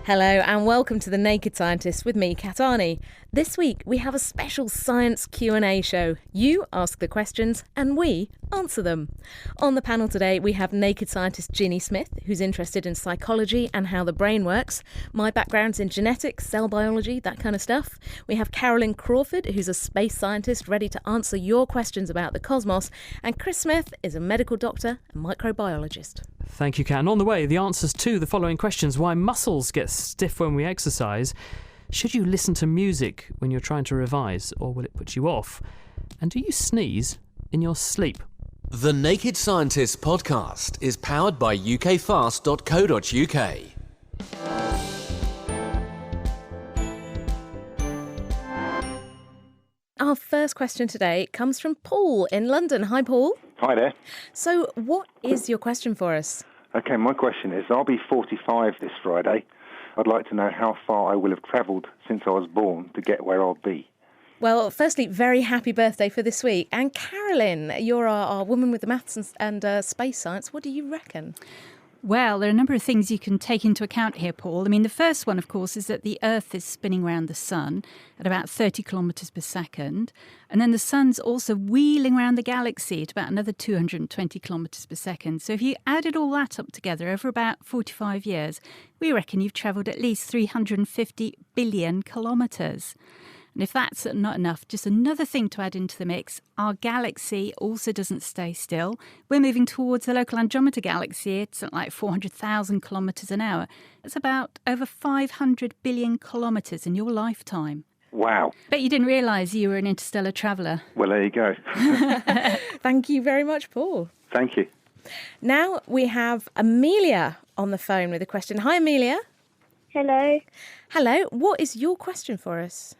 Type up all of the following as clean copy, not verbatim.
Hello and welcome to The Naked Scientist with me, Kat Arney. This week we have a special science Q&A show. You ask the questions and we answer them. On the panel today we have naked scientist Ginny Smith, who's interested in psychology and how the brain works. My background's in genetics, cell biology, that kind of stuff. We have Carolyn Crawford, who's a space scientist ready to answer your questions about the cosmos. And Chris Smith is a medical doctor and microbiologist. Thank you, Kat. And on the way, the answers to the following questions. Why muscles get stiff when we exercise? Should you listen to music when you're trying to revise, or will it put you off? And do you sneeze in your sleep? The Naked Scientist podcast is powered by ukfast.co.uk. Our first question today comes from Paul in London. Hi, Paul. Hi there. So what is your question for us? Okay, my question is, I'll be 45 this Friday. I'd like to know how far I will have travelled since I was born to get where I'll be. Well, firstly, very happy birthday for this week. And Carolyn, you're our woman with the maths and space science. What do you reckon? Well, there are a number of things you can take into account here, Paul. I mean, the first one, of course, is that the Earth is spinning around the sun at about 30 kilometres per second. And then the sun's also wheeling around the galaxy at about another 220 kilometres per second. So if you added all that up together over about 45 years, we reckon you've travelled at least 350 billion kilometres. And if that's not enough, just another thing to add into the mix, our galaxy also doesn't stay still. We're moving towards the local Andromeda galaxy. It's at like 400,000 kilometres an hour. That's about over 500 billion kilometres in your lifetime. Wow. Bet you didn't realise you were an interstellar traveller. Well, there you go. Thank you very much, Paul. Thank you. Now we have Amelia on the phone with a question. Hi, Amelia. Hello. Hello. What is your question for us?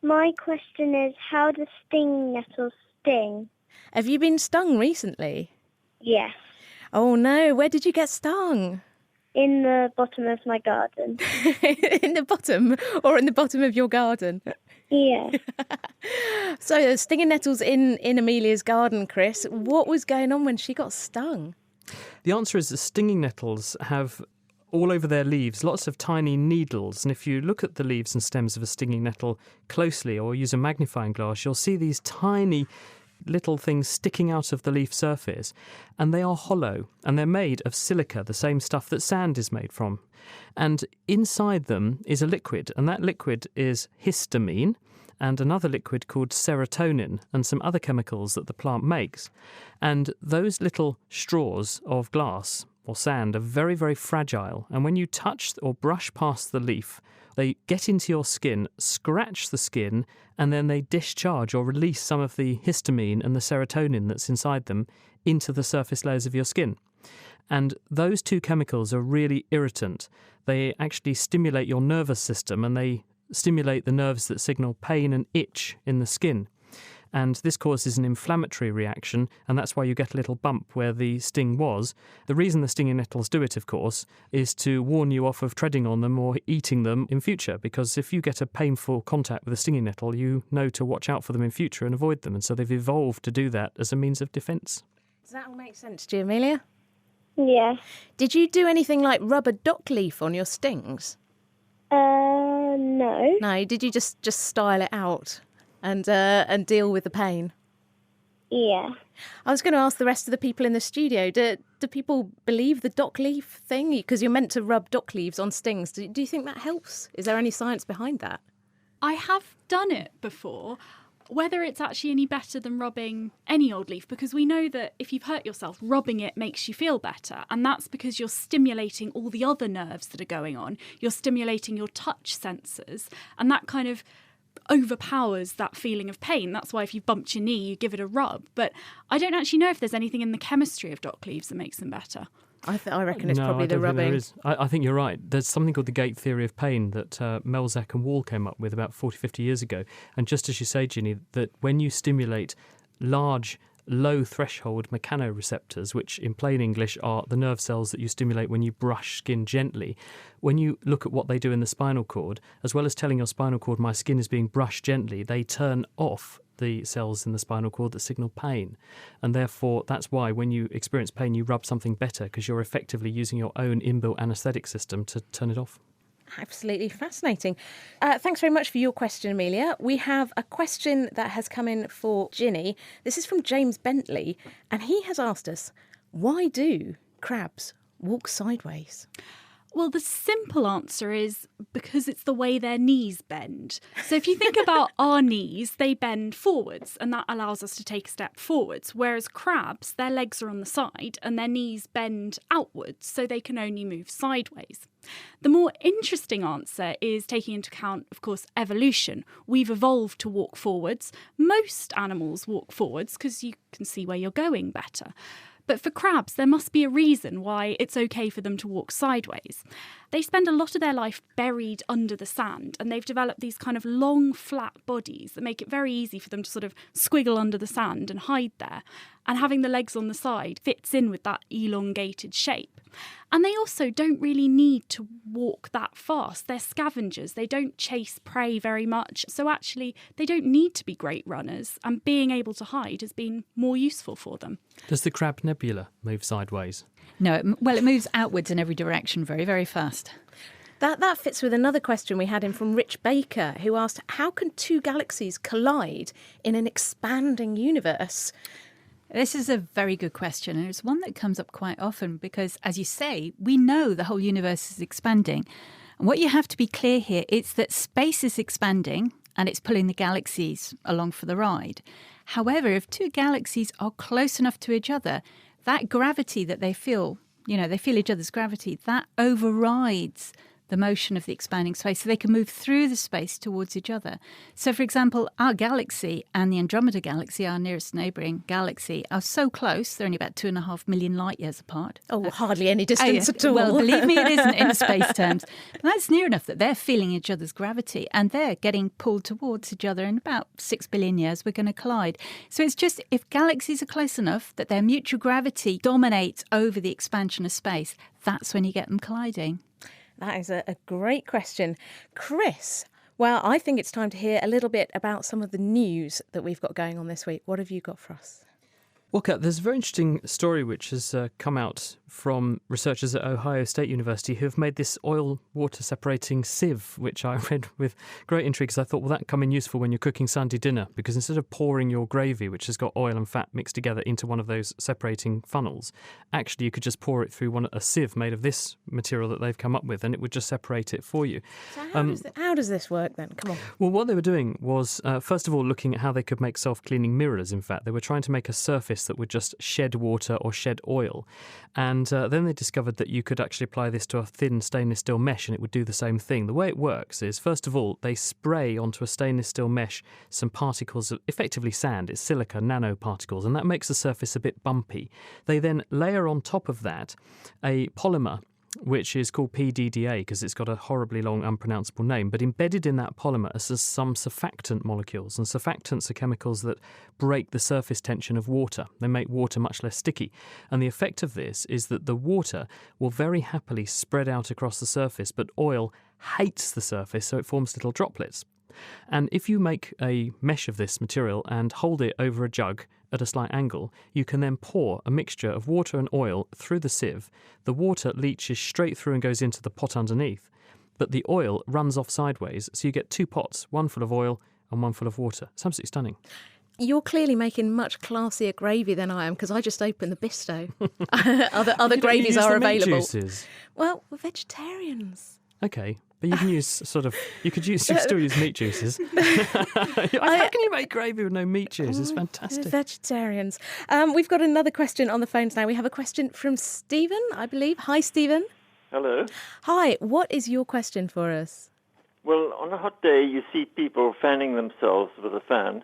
My question is, how do stinging nettles sting? Have you been stung recently? Yes, Oh, no. Where did you get stung? in the bottom of my garden. In the bottom or in the bottom of your garden? Yeah. So stinging nettles in Amelia's garden, Chris. What was going on when she got stung? The answer is that stinging nettles have all over their leaves lots of tiny needles, and if you look at the leaves and stems of a stinging nettle closely or use a magnifying glass, you'll see these tiny little things sticking out of the leaf surface, and they are hollow, and they're made of silica, the same stuff that sand is made from. And inside them is a liquid, and that liquid is histamine and another liquid called serotonin and some other chemicals that the plant makes. And those little straws of glass or sand are very, very fragile. And when you touch or brush past the leaf, they get into your skin, scratch the skin, and then they discharge or release some of the histamine and the serotonin that's inside them into the surface layers of your skin. And those two chemicals are really irritant. They actually stimulate your nervous system, and they stimulate the nerves that signal pain and itch in the skin. And this causes an inflammatory reaction, and that's why you get a little bump where the sting was. The reason the stinging nettles do it, of course, is to warn you off of treading on them or eating them in future, because if you get a painful contact with a stinging nettle, you know to watch out for them in future and avoid them. And so they've evolved to do that as a means of defence. Does that all make sense to you, Amelia? Yes. Did you do anything like rub a dock leaf on your stings? No. No, did you just style it out and deal with the pain? Yeah. I was going to ask the rest of the people in the studio, do people believe the dock leaf thing? Because you're meant to rub dock leaves on stings. Do you think that helps? Is there any science behind that? I have done it before. Whether it's actually any better than rubbing any old leaf, because we know that if you've hurt yourself, rubbing it makes you feel better. And that's because you're stimulating all the other nerves that are going on. You're stimulating your touch sensors, and that kind of overpowers that feeling of pain. That's why if you bumped your knee, you give it a rub. But I don't actually know if there's anything in the chemistry of dock leaves that makes them better. I reckon it's No, probably I the don't think rubbing. there is. I think you're right. There's something called the gate theory of pain that Melzack and Wall came up with about 40, 50 years ago. And just as you say, Ginny, that when you stimulate large, low-threshold mechanoreceptors, which in plain English are the nerve cells that you stimulate when you brush skin gently, when you look at what they do in the spinal cord, as well as telling your spinal cord, my skin is being brushed gently, they turn off the cells in the spinal cord that signal pain. And therefore, that's why when you experience pain, you rub something better, because you're effectively using your own inbuilt anaesthetic system to turn it off. Absolutely fascinating. Thanks very much for your question, Amelia. We have a question that has come in for Ginny. This is from James Bentley, and he has asked us, why do crabs walk sideways? Well, the simple answer is because it's the way their knees bend. So if you think about our knees, they bend forwards, and that allows us to take a step forwards. Whereas crabs, their legs are on the side and their knees bend outwards, so they can only move sideways. The more interesting answer is taking into account, of course, evolution. We've evolved to walk forwards. Most animals walk forwards because you can see where you're going better. But for crabs, there must be a reason why it's okay for them to walk sideways. They spend a lot of their life buried under the sand, and they've developed these kind of long, flat bodies that make it very easy for them to sort of squiggle under the sand and hide there. And having the legs on the side fits in with that elongated shape. And they also don't really need to walk that fast. They're scavengers. They don't chase prey very much. So actually, they don't need to be great runners. And being able to hide has been more useful for them. Does the crab nebula move sideways? No, it moves outwards in every direction very, very fast. That fits with another question we had in from Rich Baker, who asked, how can two galaxies collide in an expanding universe? This is a very good question, and it's one that comes up quite often because, as you say, we know the whole universe is expanding. And what you have to be clear here is that space is expanding and it's pulling the galaxies along for the ride. However, if two galaxies are close enough to each other, that gravity that they feel each other's gravity, that overrides the motion of the expanding space, so they can move through the space towards each other. So, for example, our galaxy and the Andromeda Galaxy, our nearest neighbouring galaxy, are so close, they're only about 2.5 million light years apart. Oh, hardly any distance at all. Well, believe me, it isn't in space terms. But that's near enough that they're feeling each other's gravity and they're getting pulled towards each other. In about 6 billion years, we're going to collide. So it's just, if galaxies are close enough that their mutual gravity dominates over the expansion of space, that's when you get them colliding. That is a great question. Chris, well, I think it's time to hear a little bit about some of the news that we've got going on this week. What have you got for us? Well, Kat, there's a very interesting story which has come out from researchers at Ohio State University who have made this oil-water separating sieve, which I read with great intrigue because I thought, well, that can come in useful when you're cooking Sunday dinner, because instead of pouring your gravy, which has got oil and fat mixed together, into one of those separating funnels, actually you could just pour it through a sieve made of this material that they've come up with, and it would just separate it for you. So how does this work then? Come on. Well, what they were doing was, first of all, looking at how they could make self-cleaning mirrors, in fact. They were trying to make a surface that would just shed water or shed oil. And then they discovered that you could actually apply this to a thin stainless steel mesh and it would do the same thing. The way it works is, first of all, they spray onto a stainless steel mesh some particles of effectively sand. It's silica nanoparticles, and that makes the surface a bit bumpy. They then layer on top of that a polymer which is called PDDA because it's got a horribly long, unpronounceable name. But embedded in that polymer are some surfactant molecules. And surfactants are chemicals that break the surface tension of water. They make water much less sticky. And the effect of this is that the water will very happily spread out across the surface, but oil hates the surface, so it forms little droplets. And if you make a mesh of this material and hold it over a jug at a slight angle, you can then pour a mixture of water and oil through the sieve. The water leaches straight through and goes into the pot underneath, but the oil runs off sideways, so you get two pots, one full of oil and one full of water. It's absolutely stunning. You're clearly making much classier gravy than I am, because I just opened the Bisto. other gravies are available. Juices. Well, we're vegetarians. Okay. But you can use you could still use meat juices. How can you make gravy with no meat juice? It's fantastic. Vegetarians. We've got another question on the phones now. We have a question from Stephen, I believe. Hi, Stephen. Hello. Hi, what is your question for us? Well, on a hot day, you see people fanning themselves with a fan,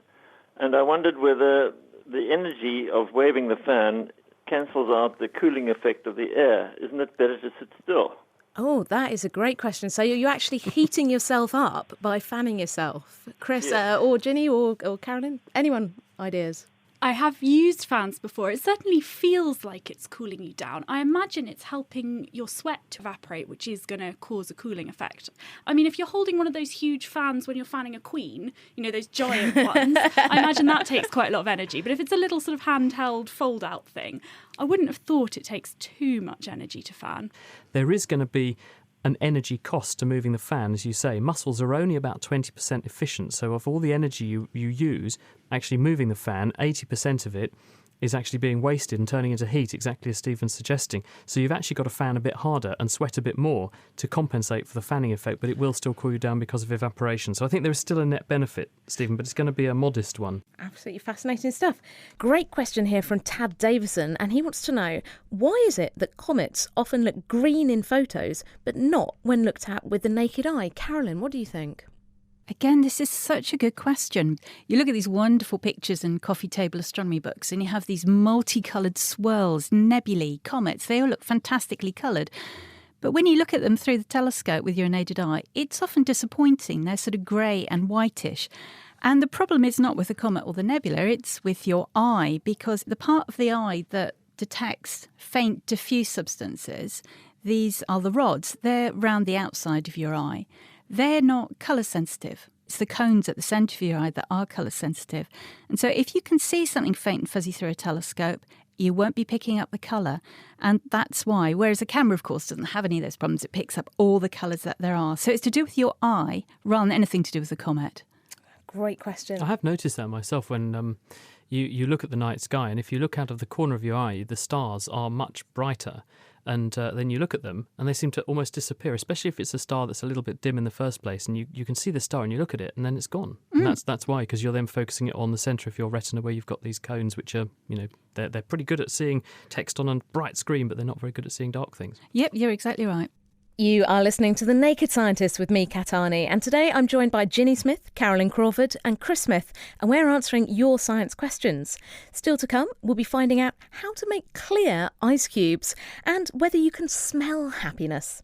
and I wondered whether the energy of waving the fan cancels out the cooling effect of the air. Isn't it better to sit still? Oh, that is a great question. So you're actually heating yourself up by fanning yourself. Chris, Yes. Or Ginny or Carolyn? Anyone ideas? I have used fans before. It certainly feels like it's cooling you down. I imagine it's helping your sweat to evaporate, which is going to cause a cooling effect. I mean, if you're holding one of those huge fans when you're fanning a queen, those giant ones, I imagine that takes quite a lot of energy. But if it's a little sort of handheld fold-out thing, I wouldn't have thought it takes too much energy to fan. There is going to be an energy cost to moving the fan, as you say. Muscles are only about 20% efficient. So of all the energy you use, actually moving the fan, 80% of it is actually being wasted and turning into heat, exactly as Stephen's suggesting. So you've actually got to fan a bit harder and sweat a bit more to compensate for the fanning effect, but it will still cool you down because of evaporation. So I think there is still a net benefit, Stephen, but it's going to be a modest one. Absolutely fascinating stuff. Great question here from Tad Davison, and he wants to know, why is it that comets often look green in photos, but not when looked at with the naked eye? Carolyn, what do you think? Again, this is such a good question. You look at these wonderful pictures in coffee table astronomy books and you have these multicoloured swirls, nebulae, comets. They all look fantastically coloured. But when you look at them through the telescope with your naked eye, it's often disappointing. They're sort of grey and whitish. And the problem is not with the comet or the nebula, it's with your eye, because the part of the eye that detects faint diffuse substances, these are the rods. They're round the outside of your eye. They're not colour sensitive. It's the cones at the centre of your eye that are colour sensitive. And so if you can see something faint and fuzzy through a telescope, you won't be picking up the colour. And that's why, whereas a camera, of course, doesn't have any of those problems, it picks up all the colours that there are. So it's to do with your eye rather than anything to do with the comet. Great question. I have noticed that myself when you look at the night sky, and if you look out of the corner of your eye, the stars are much brighter. And then you look at them and they seem to almost disappear, especially if it's a star that's a little bit dim in the first place, and you can see the star and you look at it and then it's gone. And that's why, because you're then focusing it on the centre of your retina where you've got these cones which are, they're pretty good at seeing text on a bright screen, but they're not very good at seeing dark things. Yep, you're exactly right. You are listening to The Naked Scientist with me, Kat Arney, and today I'm joined by Ginny Smith, Carolyn Crawford and Chris Smith, and we're answering your science questions. Still to come, we'll be finding out how to make clear ice cubes and whether you can smell happiness.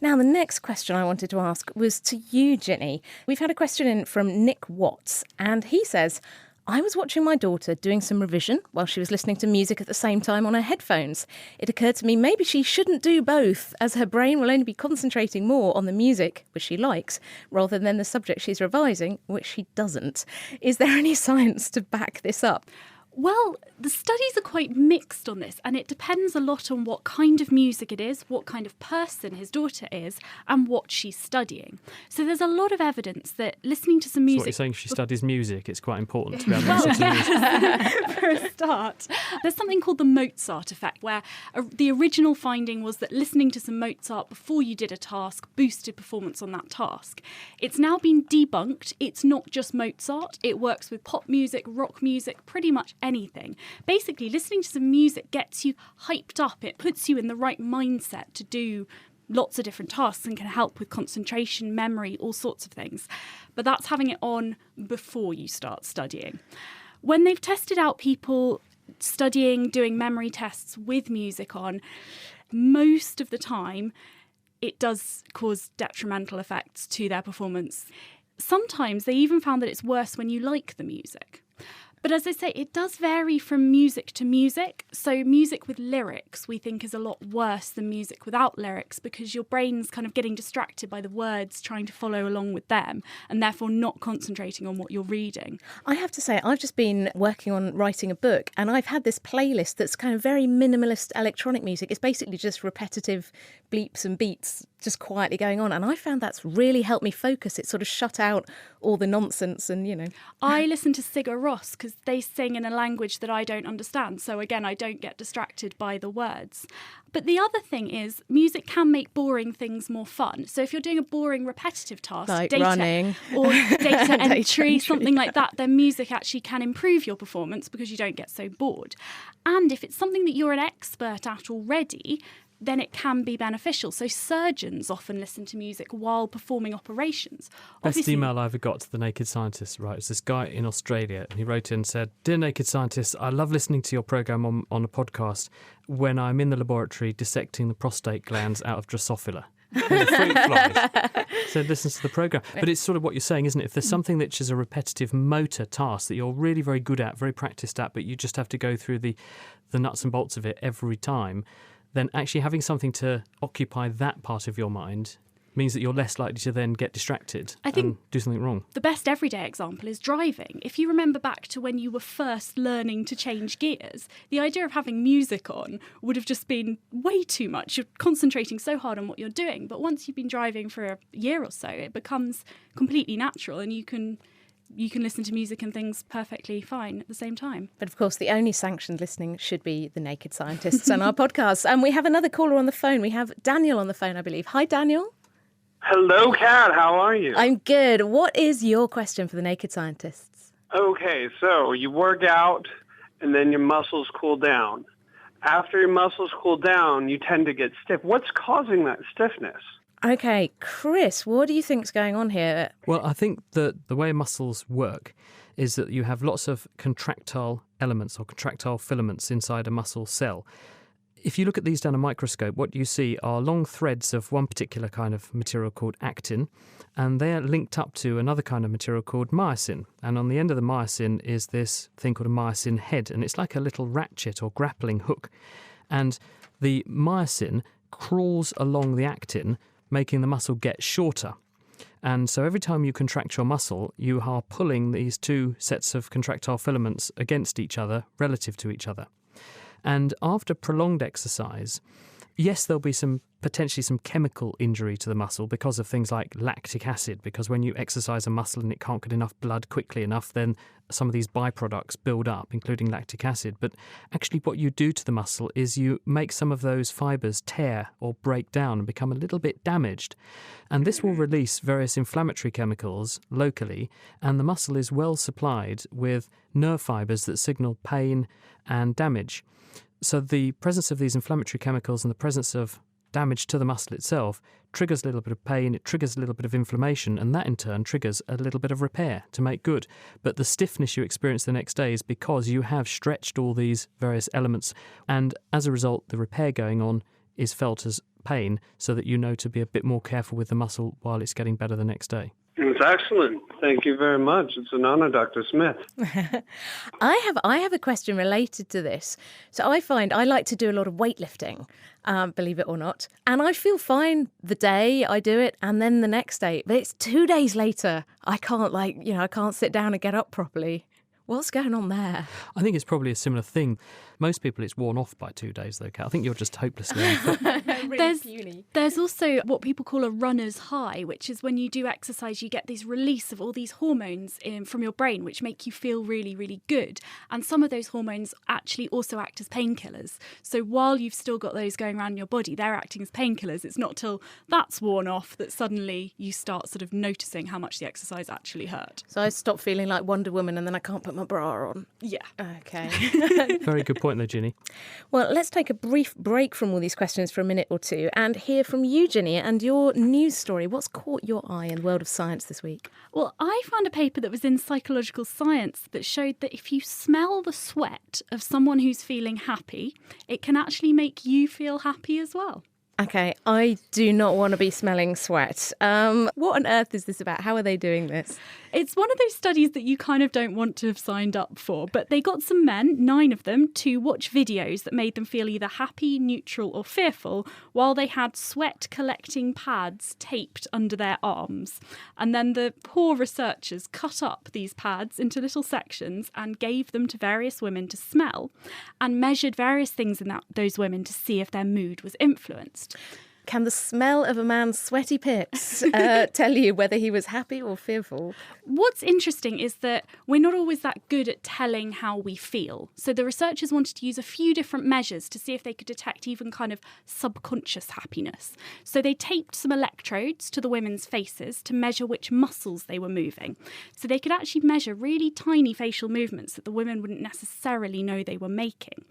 Now, the next question I wanted to ask was to you, Ginny. We've had a question in from Nick Watts, and he says, I was watching my daughter doing some revision while she was listening to music at the same time on her headphones. It occurred to me maybe she shouldn't do both, as her brain will only be concentrating more on the music, which she likes, rather than the subject she's revising, which she doesn't. Is there any science to back this up? Well, the studies are quite mixed on this, and it depends a lot on what kind of music it is, what kind of person his daughter is, and what she's studying. So there's a lot of evidence that listening to some music... So what you're saying, she studies music, it's quite important to be able to listen to music. For a start. There's something called the Mozart effect, where the original finding was that listening to some Mozart before you did a task boosted performance on that task. It's now been debunked. It's not just Mozart. It works with pop music, rock music, pretty much anything. Basically, listening to some music gets you hyped up. It puts you in the right mindset to do lots of different tasks and can help with concentration, memory, all sorts of things. But that's having it on before you start studying. When they've tested out people studying, doing memory tests with music on, most of the time it does cause detrimental effects to their performance. Sometimes they even found that it's worse when you like the music. But as I say, it does vary from music to music. So music with lyrics we think is a lot worse than music without lyrics, because your brain's kind of getting distracted by the words, trying to follow along with them, and therefore not concentrating on what you're reading. I have to say, I've just been working on writing a book, and I've had this playlist that's kind of very minimalist electronic music. It's basically just repetitive bleeps and beats just quietly going on, and I found that's really helped me focus. It sort of shut out all the nonsense and, I listen to Sigur Rós because they sing in a language that I don't understand, so again, I don't get distracted by the words. But the other thing is, music can make boring things more fun. So if you're doing a boring, repetitive task, like running or data entry, entry, something like that, then music actually can improve your performance because you don't get so bored. And if it's something that you're an expert at already, then it can be beneficial. So surgeons often listen to music while performing operations. Best email I ever got to The Naked Scientist, right, was this guy in Australia, and he wrote in and said, Dear Naked Scientist, I love listening to your programme on a podcast when I'm in the laboratory dissecting the prostate glands out of Drosophila. The fruit flies. So listens to the programme. But it's sort of what you're saying, isn't it? If there's something which is a repetitive motor task that you're really very good at, very practiced at, but you just have to go through the nuts and bolts of it every time, then actually having something to occupy that part of your mind means that you're less likely to then get distracted I think and do something wrong. the best everyday example is driving. If you remember back to when you were first learning to change gears, the idea of having music on would have just been way too much. You're concentrating so hard on what you're doing. But once you've been driving for a year or so, it becomes completely natural, and you can listen to music and things perfectly fine at the same time. But of course, the only sanctioned listening should be the Naked Scientists on our podcast. And we have another caller on the phone. We have Daniel on the phone, I believe. Hi, Daniel. Hello, Kat. How are you? I'm good. What is your question for the Naked Scientists? Okay, so you work out and then your muscles cool down. After your muscles cool down, you tend to get stiff. What's causing that stiffness? Okay, Chris, what do you think's going on here? Well, I think that the way muscles work is that you have lots of contractile elements or contractile filaments inside a muscle cell. If you look at these down a microscope, what you see are long threads of one particular kind of material called actin, and they're linked up to another kind of material called myosin. And on the end of the myosin is this thing called a myosin head, and it's like a little ratchet or grappling hook. And the myosin crawls along the actin, making the muscle get shorter. And so every time you contract your muscle, you are pulling these two sets of contractile filaments against each other, relative to each other. And after prolonged exercise, yes, there'll be potentially some chemical injury to the muscle because of things like lactic acid, because when you exercise a muscle and it can't get enough blood quickly enough, then some of these byproducts build up, including lactic acid. But actually what you do to the muscle is you make some of those fibres tear or break down and become a little bit damaged. And this will release various inflammatory chemicals locally, and the muscle is well supplied with nerve fibres that signal pain and damage. So the presence of these inflammatory chemicals and the presence of damage to the muscle itself triggers a little bit of pain, it triggers a little bit of inflammation, and that in turn triggers a little bit of repair to make good. But the stiffness you experience the next day is because you have stretched all these various elements, and as a result, the repair going on is felt as pain, so that you know to be a bit more careful with the muscle while it's getting better the next day. It's excellent. Thank you very much. It's an honor, Dr. Smith. I have a question related to this. So I find I like to do a lot of weightlifting, believe it or not. And I feel fine the day I do it and then the next day. But it's 2 days later. I can't sit down and get up properly. What's going on there? I think it's probably a similar thing. Most people, it's worn off by 2 days, though, Kat. I think you're just hopelessly unfit. There's also what people call a runner's high, which is when you do exercise, you get this release of all these hormones from your brain, which make you feel really, really good. And some of those hormones actually also act as painkillers. So while you've still got those going around in your body, they're acting as painkillers. It's not till that's worn off that suddenly you start sort of noticing how much the exercise actually hurt. So I stop feeling like Wonder Woman and then I can't put my bra on. Yeah. Okay. Very good point, though, Ginny. Well, let's take a brief break from all these questions for a minute or two and hear from you, Ginny, and your news story. What's caught your eye in the world of science this week? Well, I found a paper that was in Psychological Science that showed that if you smell the sweat of someone who's feeling happy, it can actually make you feel happy as well. Okay, I do not want to be smelling sweat. What on earth is this about? How are they doing this? It's one of those studies that you kind of don't want to have signed up for, but they got some men, 9 of them, to watch videos that made them feel either happy, neutral or fearful while they had sweat-collecting pads taped under their arms. And then the poor researchers cut up these pads into little sections and gave them to various women to smell and measured various things in those women to see if their mood was influenced. Can the smell of a man's sweaty pits tell you whether he was happy or fearful? What's interesting is that we're not always that good at telling how we feel. So the researchers wanted to use a few different measures to see if they could detect even kind of subconscious happiness. So they taped some electrodes to the women's faces to measure which muscles they were moving. So they could actually measure really tiny facial movements that the women wouldn't necessarily know they were making.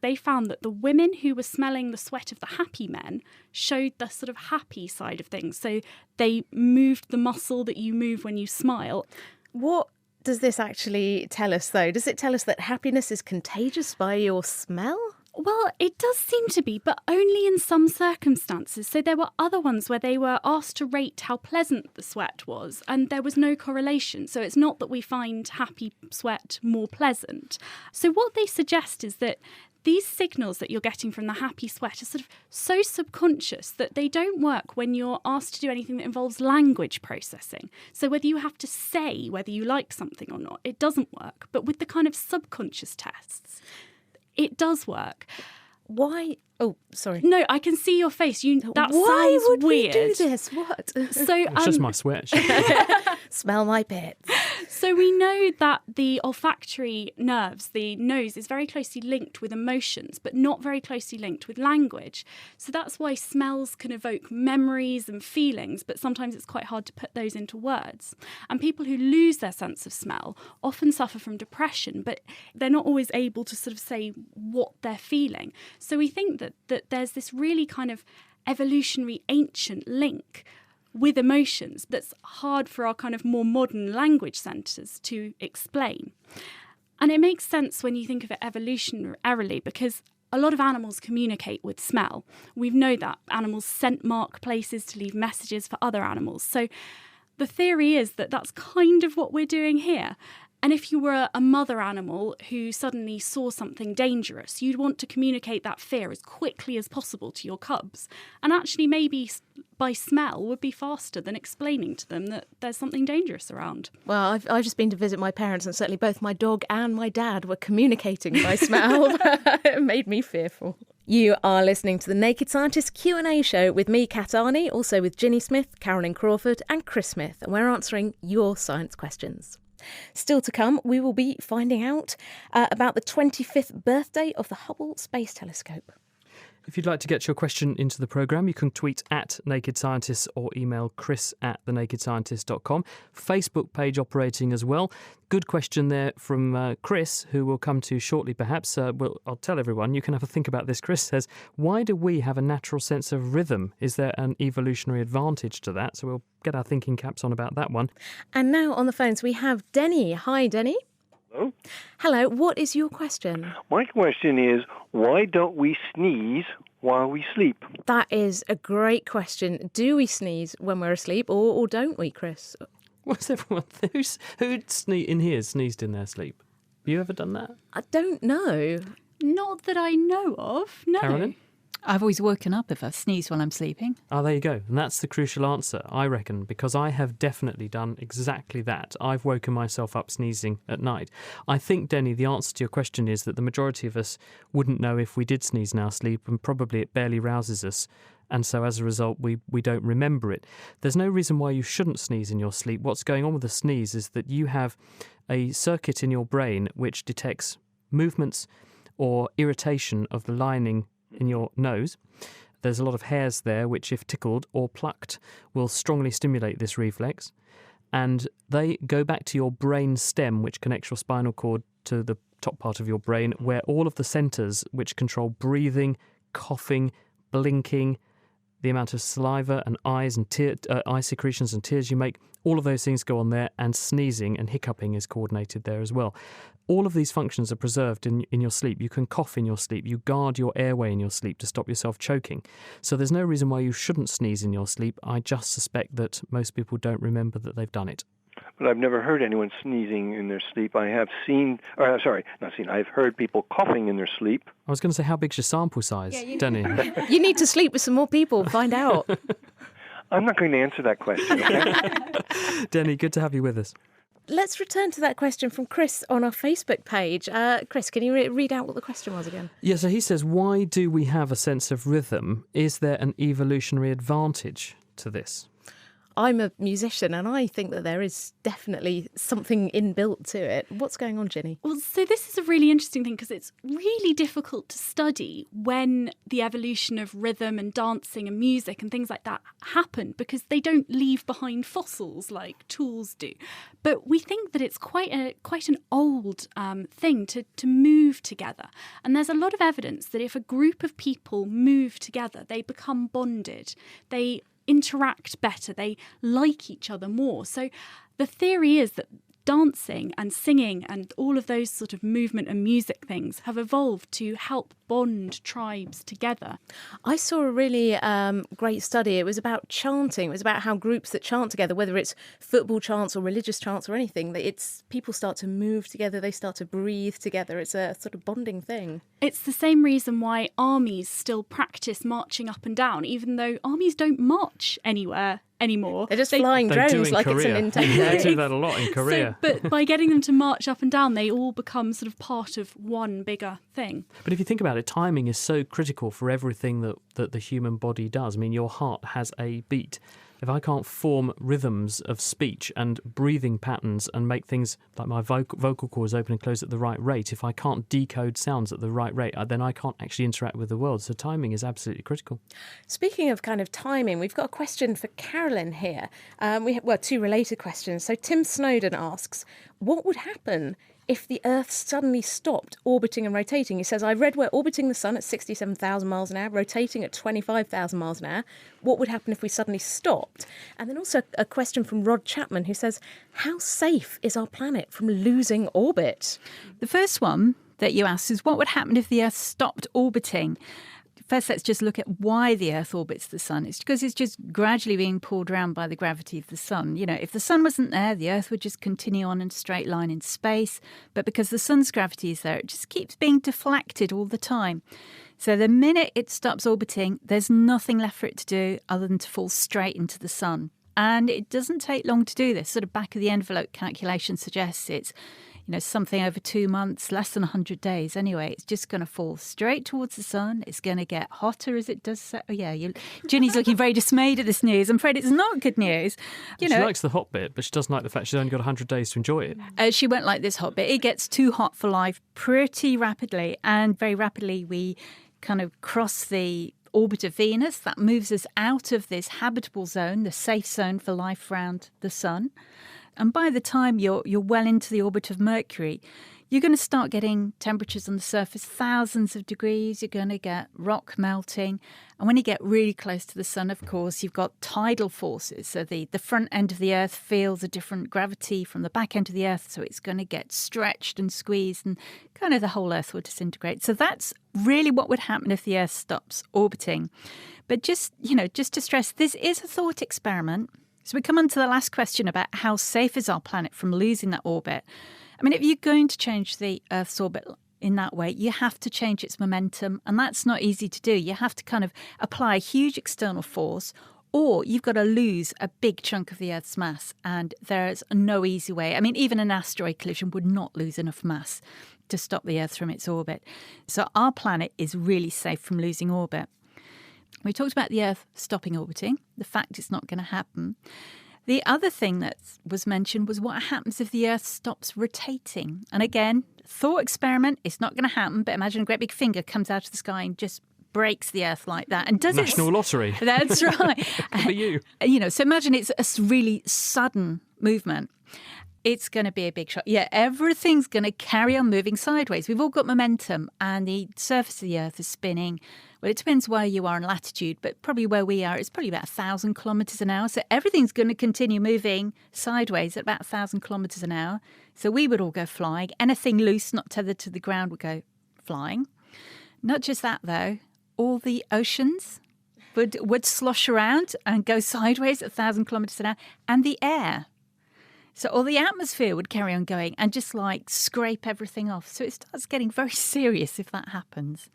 They found that the women who were smelling the sweat of the happy men showed the sort of happy side of things. So they moved the muscle that you move when you smile. What does this actually tell us, though? Does it tell us that happiness is contagious by your smell? Well, it does seem to be, but only in some circumstances. So there were other ones where they were asked to rate how pleasant the sweat was, and there was no correlation. So it's not that we find happy sweat more pleasant. So what they suggest is that these signals that you're getting from the happy sweat are sort of so subconscious that they don't work when you're asked to do anything that involves language processing. So whether you have to say whether you like something or not, it doesn't work. But with the kind of subconscious tests, it does work. Why? Oh, sorry. No, I can see your face. That Why sounds would weird. we do this? What? So It's just my sweat. Smell my pits. So we know that the olfactory nerves, the nose, is very closely linked with emotions, but not very closely linked with language. So that's why smells can evoke memories and feelings, but sometimes it's quite hard to put those into words. And people who lose their sense of smell often suffer from depression, but they're not always able to sort of say what they're feeling. So we think that there's this really kind of evolutionary ancient link with emotions that's hard for our kind of more modern language centres to explain. And it makes sense when you think of it evolutionarily, because a lot of animals communicate with smell. We know that animals scent mark places to leave messages for other animals. So the theory is that that's kind of what we're doing here. And if you were a mother animal who suddenly saw something dangerous, you'd want to communicate that fear as quickly as possible to your cubs. And actually maybe by smell would be faster than explaining to them that there's something dangerous around. Well, I've just been to visit my parents, and certainly both my dog and my dad were communicating by smell. It made me fearful. You are listening to the Naked Scientist Q&A show with me, Kat Arney, also with Ginny Smith, Carolyn Crawford and Chris Smith, and we're answering your science questions. Still to come, we will be finding out about the 25th birthday of the Hubble Space Telescope. If you'd like to get your question into the programme, you can tweet at Naked Scientists or email chris@thenakedscientist.com. Facebook page operating as well. Good question there from Chris, who we'll come to shortly perhaps. I'll tell everyone, you can have a think about this. Chris says, why do we have a natural sense of rhythm? Is there an evolutionary advantage to that? So we'll get our thinking caps on about that one. And now on the phones we have Denny. Hi, Denny. Hello? Hello, what is your question? My question is, why don't we sneeze while we sleep? That is a great question. Do we sneeze when we're asleep or don't we, Chris? What's everyone? Who in here sneezed in their sleep? Have you ever done that? I don't know. Not that I know of, no. Carolyn? I've always woken up if I've sneezed while I'm sleeping. Oh, there you go. And that's the crucial answer, I reckon, because I have definitely done exactly that. I've woken myself up sneezing at night. I think, Denny, the answer to your question is that the majority of us wouldn't know if we did sneeze in our sleep, and probably it barely rouses us. And so as a result, we don't remember it. There's no reason why you shouldn't sneeze in your sleep. What's going on with a sneeze is that you have a circuit in your brain which detects movements or irritation of the lining in your nose. There's a lot of hairs there which, if tickled or plucked, will strongly stimulate this reflex. And they go back to your brain stem, which connects your spinal cord to the top part of your brain, where all of the centres which control breathing, coughing, blinking, the amount of saliva and eyes and eye secretions and tears you make, all of those things go on there, and sneezing and hiccuping is coordinated there as well. All of these functions are preserved in your sleep. You can cough in your sleep. You guard your airway in your sleep to stop yourself choking. So there's no reason why you shouldn't sneeze in your sleep. I just suspect that most people don't remember that they've done it. But I've never heard anyone sneezing in their sleep. I have I've heard people coughing in their sleep. I was going to say, how big's your sample size, Denny? You need to sleep with some more people. Find out. I'm not going to answer that question, okay? Denny, good to have you with us. Let's return to that question from Chris on our Facebook page. Chris, can you read out what the question was again? Yeah, so he says, why do we have a sense of rhythm? Is there an evolutionary advantage to this? I'm a musician and I think that there is definitely something inbuilt to it. What's going on, Ginny? Well, so this is a really interesting thing because it's really difficult to study when the evolution of rhythm and dancing and music and things like that happened, because they don't leave behind fossils like tools do. But we think that it's quite an old thing to move together. And there's a lot of evidence that if a group of people move together, they become bonded. They interact better, they like each other more. So the theory is that dancing and singing and all of those sort of movement and music things have evolved to help bond tribes together. I saw a really great study. It was about chanting. It was about how groups that chant together, whether it's football chants or religious chants or anything, that it's people start to move together, they start to breathe together. It's a sort of bonding thing. It's the same reason why armies still practice marching up and down, even though armies don't march anywhere anymore. They're just flying drones like it's a Nintendo. They do that a lot in Korea. But by getting them to march up and down, they all become sort of part of one bigger thing. But if you think about it, timing is so critical for everything that the human body does. I mean, your heart has a beat. If I can't form rhythms of speech and breathing patterns and make things like my vocal cords open and close at the right rate, if I can't decode sounds at the right rate, then I can't actually interact with the world. So timing is absolutely critical. Speaking of kind of timing, we've got a question for Carolyn here. We have, two related questions. So Tim Snowden asks, what would happen if the Earth suddenly stopped orbiting and rotating? He says, I read we're orbiting the sun at 67,000 miles an hour, rotating at 25,000 miles an hour. What would happen if we suddenly stopped? And then also a question from Rod Chapman, who says, how safe is our planet from losing orbit? The first one that you asked is, what would happen if the Earth stopped orbiting? First, let's just look at why the Earth orbits the sun. It's because it's just gradually being pulled around by the gravity of the sun. You know, if the sun wasn't there, the Earth would just continue on in a straight line in space. But because the sun's gravity is there, it just keeps being deflected all the time. So the minute it stops orbiting, there's nothing left for it to do other than to fall straight into the sun. And it doesn't take long to do this. Sort of back of the envelope calculation suggests it's something over 2 months, less than 100 days. Anyway, it's just going to fall straight towards the sun. It's going to get hotter as it does so. Oh, yeah, Ginny's looking very dismayed at this news. I'm afraid it's not good news. She likes the hot bit, but she doesn't like the fact she's only got 100 days to enjoy it. She won't like this hot bit. It gets too hot for life pretty rapidly, and very rapidly we kind of cross the orbit of Venus. That moves us out of this habitable zone, the safe zone for life around the sun. And by the time you're well into the orbit of Mercury, you're going to start getting temperatures on the surface, thousands of degrees. You're going to get rock melting. And when you get really close to the sun, of course, you've got tidal forces. So the front end of the Earth feels a different gravity from the back end of the Earth. So it's going to get stretched and squeezed and kind of the whole Earth will disintegrate. So that's really what would happen if the Earth stops orbiting. But just to stress, this is a thought experiment. So we come on to the last question about how safe is our planet from losing that orbit. I mean, if you're going to change the Earth's orbit in that way, you have to change its momentum, and that's not easy to do. You have to kind of apply a huge external force, or you've got to lose a big chunk of the Earth's mass, and there's no easy way. I mean, even an asteroid collision would not lose enough mass to stop the Earth from its orbit. So our planet is really safe from losing orbit. We talked about the Earth stopping orbiting, the fact it's not going to happen. The other thing that was mentioned was what happens if the Earth stops rotating. And again, thought experiment, it's not going to happen, but imagine a great big finger comes out of the sky and just breaks the Earth like that. And does National Lottery. That's right. For you. So imagine it's a really sudden movement. It's going to be a big shock. Yeah, everything's going to carry on moving sideways. We've all got momentum and the surface of the Earth is spinning. Well, it depends where you are in latitude, but probably where we are, it's probably about 1,000 kilometres an hour. So everything's going to continue moving sideways at about 1,000 kilometres an hour. So we would all go flying. Anything loose, not tethered to the ground, would go flying. Not just that, though. All the oceans would slosh around and go sideways at 1,000 kilometres an hour. And the air. So all the atmosphere would carry on going and just scrape everything off. So it starts getting very serious if that happens.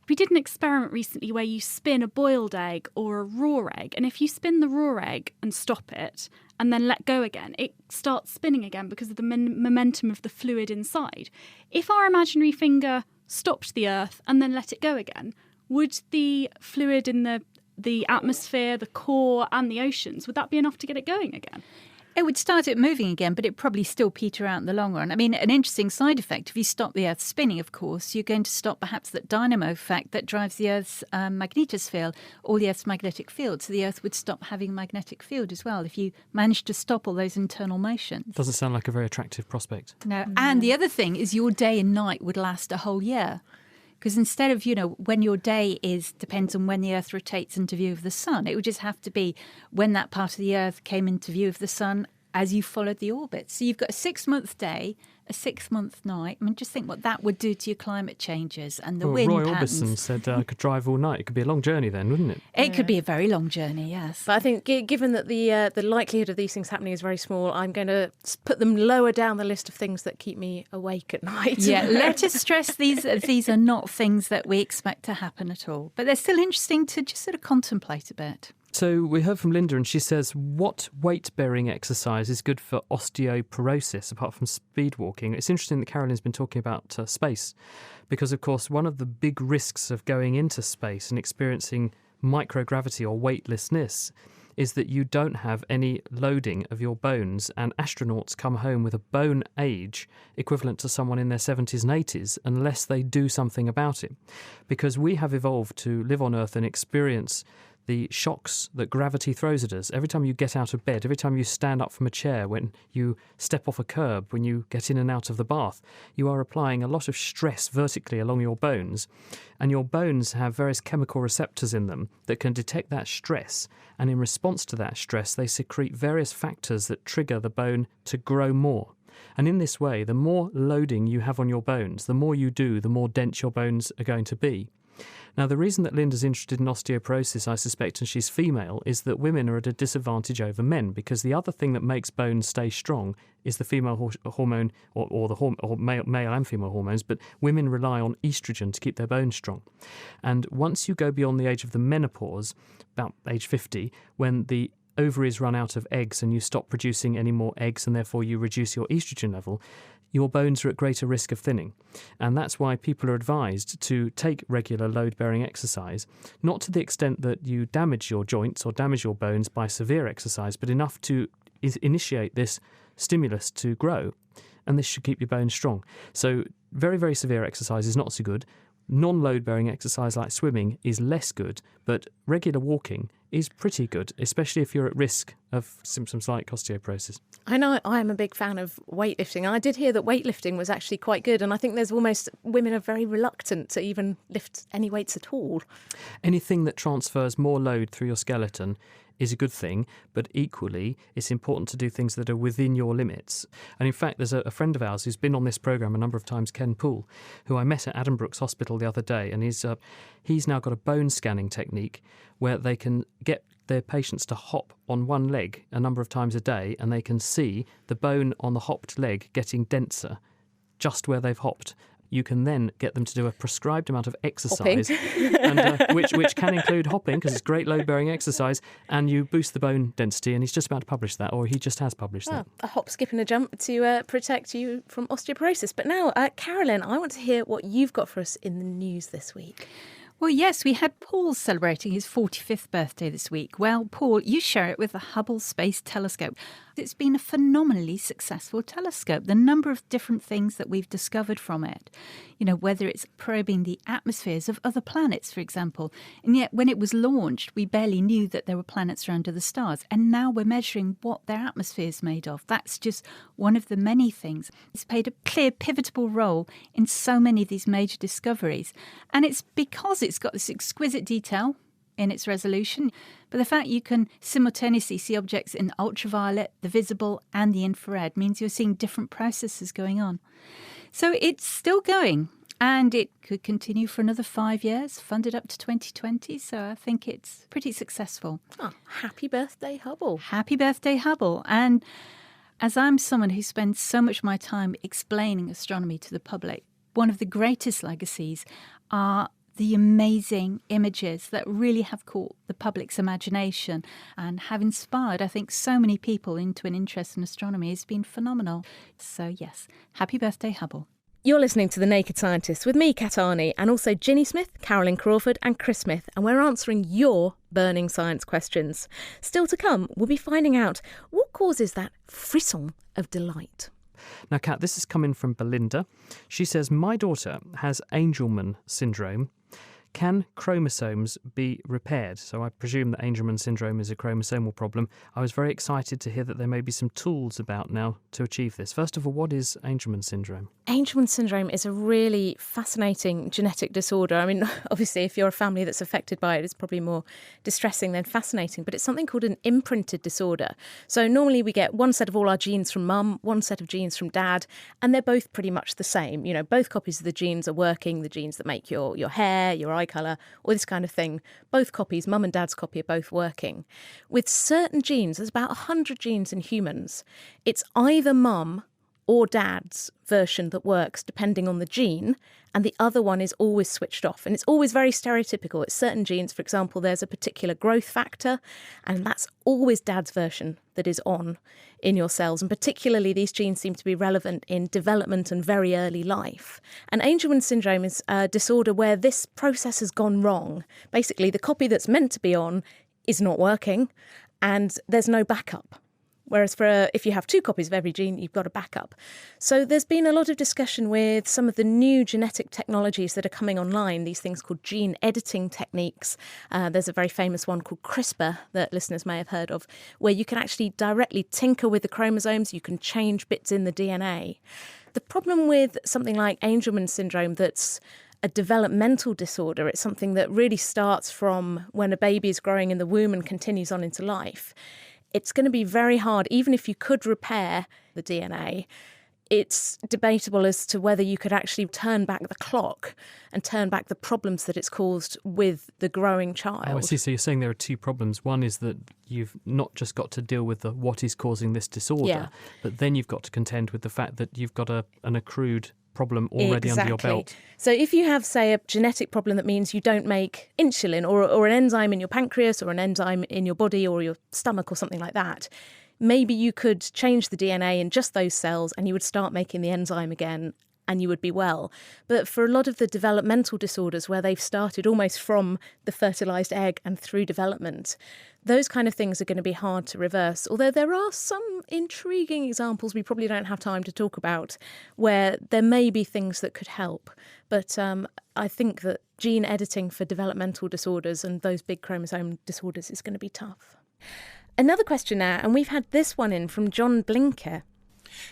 We did an experiment recently where you spin a boiled egg or a raw egg, and if you spin the raw egg and stop it and then let go again, it starts spinning again because of the momentum of the fluid inside. If our imaginary finger stopped the Earth and then let it go again, would the fluid in the atmosphere, the core and the oceans, would that be enough to get it going again? It would start it moving again, but it'd probably still peter out in the long run. I mean, an interesting side effect, if you stop the Earth spinning, of course, you're going to stop perhaps that dynamo effect that drives the Earth's magnetosphere, or the Earth's magnetic field. So the Earth would stop having a magnetic field as well if you managed to stop all those internal motions. Doesn't sound like a very attractive prospect. No. And the other thing is your day and night would last a whole year. Because instead of, when your day depends on when the Earth rotates into view of the sun, it would just have to be when that part of the Earth came into view of the sun as you followed the orbit. So you've got a 6-month day, a 6-month night. I mean, just think what that would do to your climate changes and the wind Roy patterns. Orbison said I could drive all night. It could be a long journey then, wouldn't it? It could be a very long journey, yes. But I think, given that the likelihood of these things happening is very small, I'm going to put them lower down the list of things that keep me awake at night. Yeah, let us stress these are not things that we expect to happen at all. But they're still interesting to just sort of contemplate a bit. So we heard from Linda, and she says, what weight-bearing exercise is good for osteoporosis, apart from speed walking? It's interesting that Carolyn's been talking about space, because, of course, one of the big risks of going into space and experiencing microgravity or weightlessness is that you don't have any loading of your bones, and astronauts come home with a bone age equivalent to someone in their 70s and 80s unless they do something about it. Because we have evolved to live on Earth and experience the shocks that gravity throws at us. Every time you get out of bed, every time you stand up from a chair, when you step off a curb, when you get in and out of the bath, you are applying a lot of stress vertically along your bones. And your bones have various chemical receptors in them that can detect that stress. And in response to that stress, they secrete various factors that trigger the bone to grow more. And in this way, the more loading you have on your bones, the more you do, the more dense your bones are going to be. Now, the reason that Linda's interested in osteoporosis, I suspect, and she's female, is that women are at a disadvantage over men, because the other thing that makes bones stay strong is the female hormone, or male and female hormones, but women rely on estrogen to keep their bones strong. And once you go beyond the age of the menopause, about age 50, when the ovaries run out of eggs and you stop producing any more eggs, and therefore you reduce your estrogen level, your bones are at greater risk of thinning. And that's why people are advised to take regular load-bearing exercise, not to the extent that you damage your joints or damage your bones by severe exercise, but enough to initiate this stimulus to grow, and this should keep your bones strong. So very, very severe exercise is not so good. Non-load-bearing exercise like swimming is less good, but regular walking is pretty good, especially if you're at risk of symptoms like osteoporosis. I know I am a big fan of weightlifting. I did hear that weightlifting was actually quite good, and I think women are very reluctant to even lift any weights at all. Anything that transfers more load through your skeleton is a good thing, but equally it's important to do things that are within your limits. And in fact, there's a friend of ours who's been on this programme a number of times, Ken Poole, who I met at Addenbrooke's Hospital the other day, and he's now got a bone scanning technique where they can get their patients to hop on one leg a number of times a day, and they can see the bone on the hopped leg getting denser just where they've hopped. You can then get them to do a prescribed amount of exercise, and, which can include hopping, because it's great load-bearing exercise, and you boost the bone density, and he's just about to publish that, or he just has published that. A hop, skip and a jump to protect you from osteoporosis. But now, Carolyn, I want to hear what you've got for us in the news this week. Well, yes, we had Paul celebrating his 45th birthday this week. Well, Paul, you share it with the Hubble Space Telescope. It's been a phenomenally successful telescope. The number of different things that we've discovered from it, whether it's probing the atmospheres of other planets, for example. And yet when it was launched, we barely knew that there were planets around other stars. And now we're measuring what their atmosphere is made of. That's just one of the many things. It's played a clear, pivotal role in so many of these major discoveries. And it's because it's got this exquisite detail in its resolution, but the fact you can simultaneously see objects in ultraviolet, the visible and the infrared means you're seeing different processes going on. So it's still going, and it could continue for another 5 years, funded up to 2020, so I think it's pretty successful. Oh, happy birthday, Hubble. Happy birthday, Hubble. And as I'm someone who spends so much of my time explaining astronomy to the public, one of the greatest legacies are the amazing images that really have caught the public's imagination and have inspired, I think, so many people into an interest in astronomy. Has been phenomenal. So yes, happy birthday, Hubble. You're listening to The Naked Scientist with me, Kat Arney, and also Ginny Smith, Carolyn Crawford and Chris Smith, and we're answering your burning science questions. Still to come, we'll be finding out what causes that frisson of delight. Now, Kat, this is coming from Belinda. She says, my daughter has Angelman syndrome. Can chromosomes be repaired? So I presume that Angelman syndrome is a chromosomal problem. I was very excited to hear that there may be some tools about now to achieve this. First of all, what is Angelman syndrome? Angelman syndrome is a really fascinating genetic disorder. I mean, obviously, if you're a family that's affected by it, it's probably more distressing than fascinating, but it's something called an imprinted disorder. So normally we get one set of all our genes from mum, one set of genes from dad, and they're both pretty much the same. You know, both copies of the genes are working, the genes that make your hair, your eye colour, all this kind of thing. Both copies, mum and dad's copy, are both working. With certain genes, there's about 100 genes in humans. It's either mum or dad's version that works depending on the gene, and the other one is always switched off. And it's always very stereotypical. It's certain genes, for example, there's a particular growth factor, and that's always dad's version that is on in your cells. And particularly these genes seem to be relevant in development and very early life. And Angelman syndrome is a disorder where this process has gone wrong. Basically, the copy that's meant to be on is not working, and there's no backup. Whereas if you have two copies of every gene, you've got a backup. So there's been a lot of discussion with some of the new genetic technologies that are coming online, these things called gene editing techniques. There's a very famous one called CRISPR that listeners may have heard of, where you can actually directly tinker with the chromosomes, you can change bits in the DNA. The problem with something like Angelman syndrome that's a developmental disorder, it's something that really starts from when a baby is growing in the womb and continues on into life. It's going to be very hard, even if you could repair the DNA. It's debatable as to whether you could actually turn back the clock and turn back the problems that it's caused with the growing child. Oh, I see. So you're saying there are two problems. One is that you've not just got to deal with what is causing this disorder, but then you've got to contend with the fact that you've got an accrued problem already under your belt. So if you have, say, a genetic problem that means you don't make insulin or an enzyme in your pancreas or an enzyme in your body or your stomach or something like that, maybe you could change the DNA in just those cells and you would start making the enzyme again and you would be well. But for a lot of the developmental disorders where they've started almost from the fertilised egg and through development, those kind of things are going to be hard to reverse. Although there are some intriguing examples we probably don't have time to talk about where there may be things that could help. But I think that gene editing for developmental disorders and those big chromosome disorders is going to be tough. Another question now, and we've had this one in from John Blinker.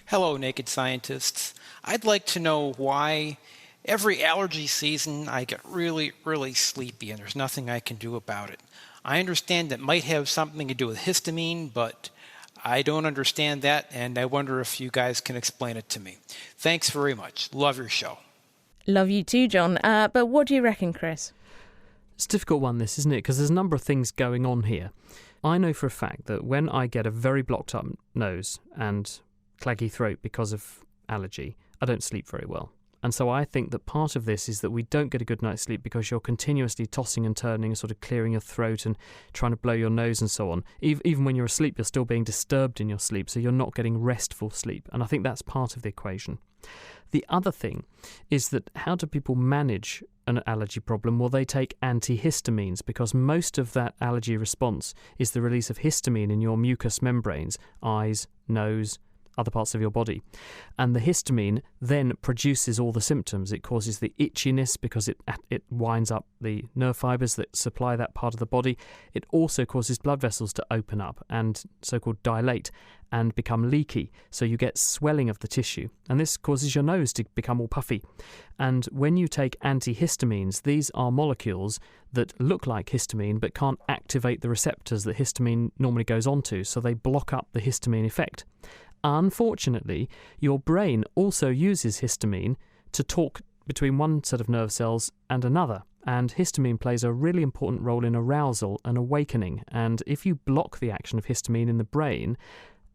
Hello, Naked Scientists. I'd like to know why every allergy season I get really, really sleepy and there's nothing I can do about it. I understand it might have something to do with histamine, but I don't understand that, and I wonder if you guys can explain it to me. Thanks very much. Love your show. Love you too, John. But what do you reckon, Chris? It's a difficult one, this, isn't it? Because there's a number of things going on here. I know for a fact that when I get a very blocked up nose and claggy throat because of allergy, I don't sleep very well. And so I think that part of this is that we don't get a good night's sleep because you're continuously tossing and turning and sort of clearing your throat and trying to blow your nose and so on. Even when you're asleep, you're still being disturbed in your sleep, so you're not getting restful sleep. And I think that's part of the equation. The other thing is that how do people manage an allergy problem? Well, they take antihistamines because most of that allergy response is the release of histamine in your mucous membranes, eyes, nose, other parts of your body. And the histamine then produces all the symptoms. It causes the itchiness because it winds up the nerve fibres that supply that part of the body. It also causes blood vessels to open up and so-called dilate and become leaky. So you get swelling of the tissue. And this causes your nose to become all puffy. And when you take antihistamines, these are molecules that look like histamine but can't activate the receptors that histamine normally goes onto. So they block up the histamine effect. Unfortunately, your brain also uses histamine to talk between one set of nerve cells and another. And histamine plays a really important role in arousal and awakening. And if you block the action of histamine in the brain,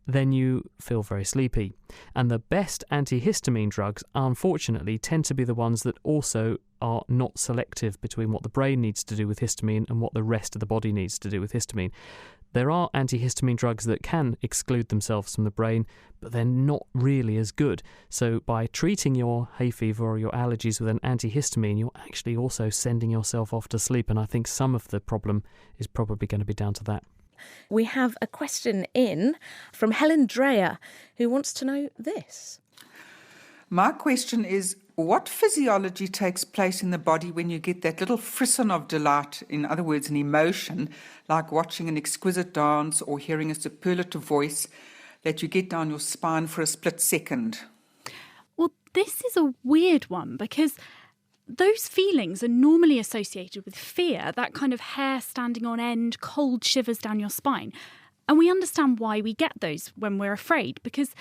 then you feel very sleepy. And the best antihistamine drugs, unfortunately, tend to be the ones that also are not selective between what the brain needs to do with histamine and what the rest of the body needs to do with histamine. There are antihistamine drugs that can exclude themselves from the brain, but they're not really as good. So by treating your hay fever or your allergies with an antihistamine, you're actually also sending yourself off to sleep. And I think some of the problem is probably going to be down to that. We have a question in from Helen Dreyer, who wants to know this. My question is, what physiology takes place in the body when you get that little frisson of delight, in other words, an emotion, like watching an exquisite dance or hearing a superlative voice, that you get down your spine for a split second? Well, this is a weird one because those feelings are normally associated with fear, that kind of hair standing on end, cold shivers down your spine. And we understand why we get those when we're afraid, because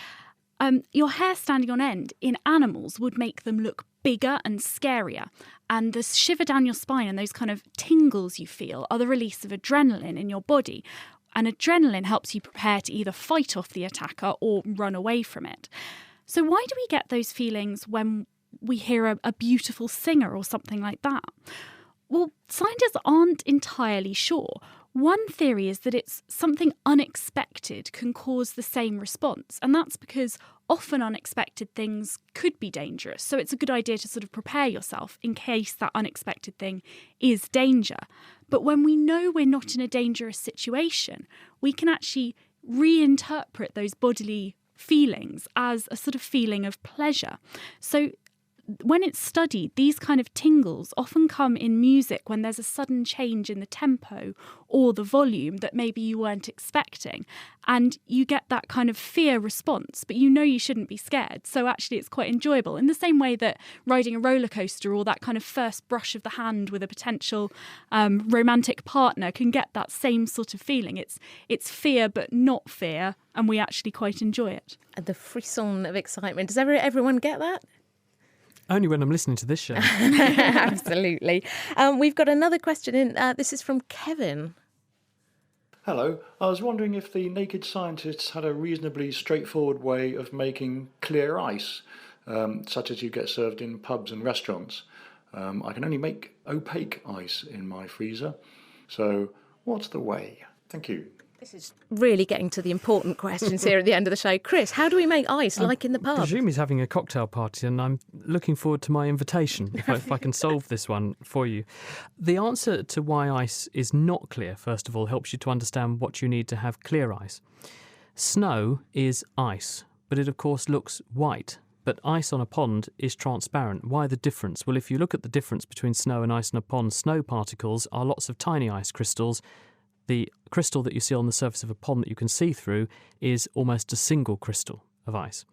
your hair standing on end in animals would make them look bigger and scarier. And the shiver down your spine and those kind of tingles you feel are the release of adrenaline in your body. And adrenaline helps you prepare to either fight off the attacker or run away from it. So why do we get those feelings when we hear a beautiful singer or something like that? Well, scientists aren't entirely sure. One theory is that it's something unexpected can cause the same response, and that's because often unexpected things could be dangerous. So it's a good idea to sort of prepare yourself in case that unexpected thing is danger. But when we know we're not in a dangerous situation, we can actually reinterpret those bodily feelings as a sort of feeling of pleasure. So when it's studied, these kind of tingles often come in music when there's a sudden change in the tempo or the volume that maybe you weren't expecting. And you get that kind of fear response, but you know you shouldn't be scared. So actually it's quite enjoyable. In the same way that riding a roller coaster or that kind of first brush of the hand with a potential romantic partner can get that same sort of feeling. It's fear, but not fear. And we actually quite enjoy it. The frisson of excitement. Does everyone get that? Only when I'm listening to this show. Absolutely. We've got another question in. This is from Kevin. Hello. I was wondering if the Naked Scientists had a reasonably straightforward way of making clear ice, such as you get served in pubs and restaurants. I can only make opaque ice in my freezer. So what's the way? Thank you. This is really getting to the important questions here at the end of the show. Chris, how do we make ice like in the pub? I presume he's having a cocktail party, and I'm looking forward to my invitation, if I can solve this one for you. The answer to why ice is not clear, first of all, helps you to understand what you need to have clear ice. Snow is ice, but it, of course, looks white. But ice on a pond is transparent. Why the difference? Well, if you look at the difference between snow and ice on a pond, snow particles are lots of tiny ice crystals. The crystal that you see on the surface of a pond that you can see through is almost a single crystal of ice.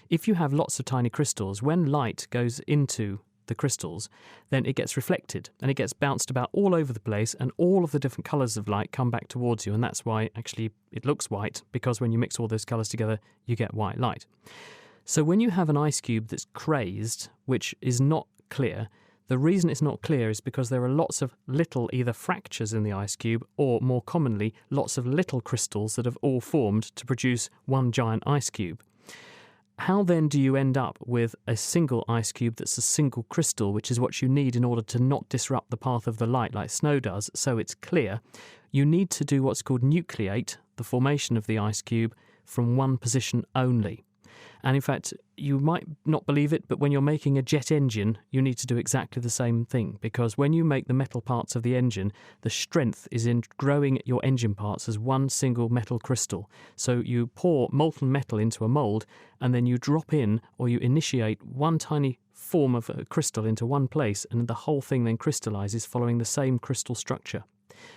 If you have lots of tiny crystals, when light goes into the crystals, then it gets reflected and it gets bounced about all over the place, and all of the different colours of light come back towards you, and that's why actually it looks white, because when you mix all those colours together, you get white light. So when you have an ice cube that's crazed, which is not clear, the reason it's not clear is because there are lots of little either fractures in the ice cube, or more commonly, lots of little crystals that have all formed to produce one giant ice cube. How then do you end up with a single ice cube that's a single crystal, which is what you need in order to not disrupt the path of the light like snow does, so it's clear? You need to do what's called nucleate, the formation of the ice cube, from one position only. And in fact, you might not believe it, but when you're making a jet engine, you need to do exactly the same thing, because when you make the metal parts of the engine, the strength is in growing your engine parts as one single metal crystal. So you pour molten metal into a mould, and then you drop in, or you initiate one tiny form of a crystal into one place, and the whole thing then crystallises following the same crystal structure.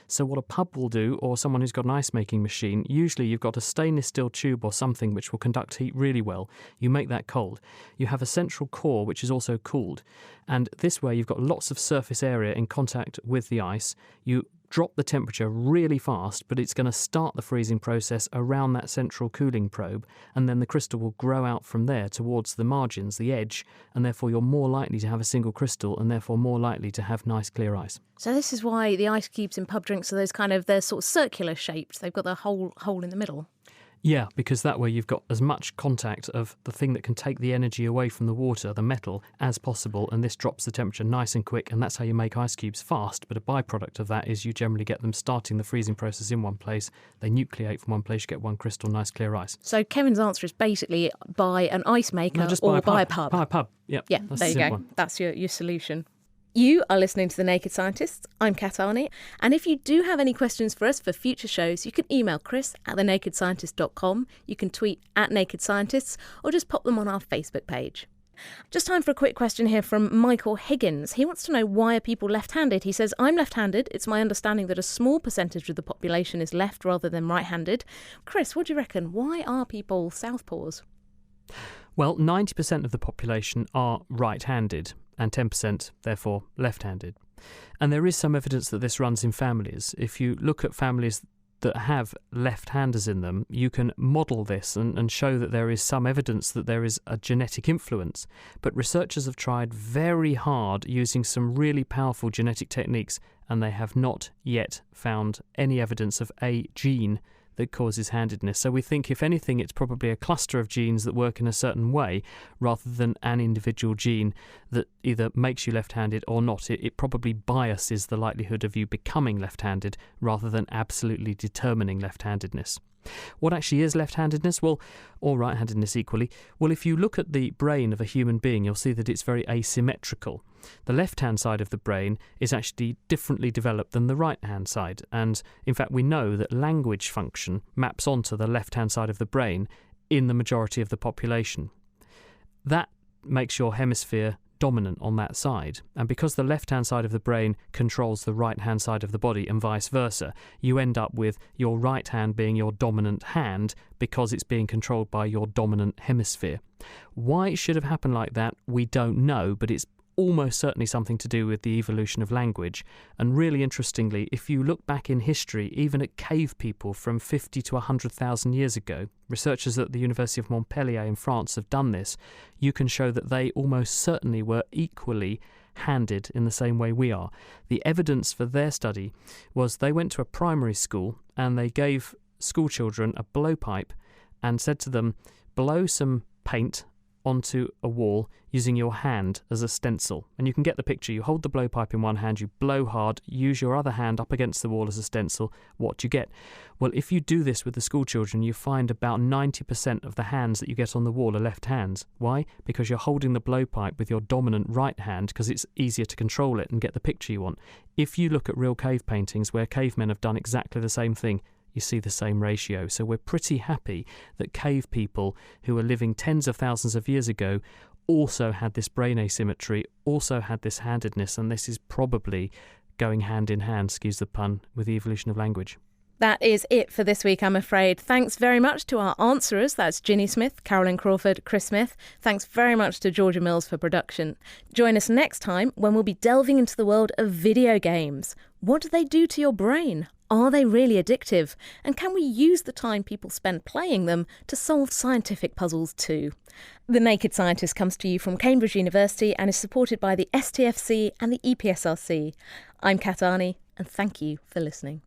So what a pub will do, or someone who's got an ice making machine, usually you've got a stainless steel tube or something which will conduct heat really well. You make that cold. You have a central core which is also cooled. And this way you've got lots of surface area in contact with the ice. You drop the temperature really fast, but it's going to start the freezing process around that central cooling probe, and then the crystal will grow out from there towards the margins, the edge, and therefore you're more likely to have a single crystal, and therefore more likely to have nice clear ice. So this is why the ice cubes in pub drinks are those kind of, they're sort of circular shaped. They've got the hole in the middle. Yeah, because that way you've got as much contact of the thing that can take the energy away from the water, the metal, as possible, and this drops the temperature nice and quick, and that's how you make ice cubes fast. But a byproduct of that is you generally get them starting the freezing process in one place, they nucleate from one place, you get one crystal, nice clear ice. So Kevin's answer is basically buy an ice maker or buy a pub. Buy a pub, yep. Yeah, that's there you go. one. That's your solution. You are listening to The Naked Scientists. I'm Kat Arney. And if you do have any questions for us for future shows, you can email chris@thenakedscientist.com. You can tweet @nakedscientists, or just pop them on our Facebook page. Just time for a quick question here from Michael Higgins. He wants to know, why are people left-handed? He says, I'm left-handed. It's my understanding that a small percentage of the population is left rather than right-handed. Chris, what do you reckon? Why are people southpaws? Well, 90% of the population are right-handed and 10% therefore left-handed. And there is some evidence that this runs in families. If you look at families that have left-handers in them, you can model this and show that there is some evidence that there is a genetic influence. But researchers have tried very hard using some really powerful genetic techniques, and they have not yet found any evidence of a gene that causes handedness. So we think, if anything, it's probably a cluster of genes that work in a certain way rather than an individual gene that either makes you left-handed or not. It probably biases the likelihood of you becoming left-handed rather than absolutely determining left-handedness. What actually is left-handedness? Well, or right-handedness equally? Well, if you look at the brain of a human being, you'll see that it's very asymmetrical. The left-hand side of the brain is actually differently developed than the right-hand side. And in fact, we know that language function maps onto the left-hand side of the brain in the majority of the population. That makes your hemisphere dominant on that side. And because the left-hand side of the brain controls the right-hand side of the body and vice versa, you end up with your right hand being your dominant hand because it's being controlled by your dominant hemisphere. Why it should have happened like that, we don't know, but it's almost certainly something to do with the evolution of language. And really interestingly, if you look back in history, even at cave people from 50 to 100,000 years ago, researchers at the University of Montpellier in France have done this, you can show that they almost certainly were equally handed in the same way we are. The evidence for their study was they went to a primary school and they gave school children a blowpipe and said to them, blow some paint onto a wall using your hand as a stencil. And you can get the picture. You hold the blowpipe in one hand, you blow hard, use your other hand up against the wall as a stencil. What do you get? Well, if you do this with the school children, you find about 90% of the hands that you get on the wall are left hands. Why? Because you're holding the blowpipe with your dominant right hand because it's easier to control it and get the picture you want. If you look at real cave paintings where cavemen have done exactly the same thing, you see the same ratio. So we're pretty happy that cave people who were living tens of thousands of years ago also had this brain asymmetry, also had this handedness, and this is probably going hand in hand, excuse the pun, with the evolution of language. That is it for this week, I'm afraid. Thanks very much to our answerers. That's Ginny Smith, Carolyn Crawford, Chris Smith. Thanks very much to Georgia Mills for production. Join us next time when we'll be delving into the world of video games. What do they do to your brain? Are they really addictive? And can we use the time people spend playing them to solve scientific puzzles too? The Naked Scientist comes to you from Cambridge University and is supported by the STFC and the EPSRC. I'm Kat Arney, and thank you for listening.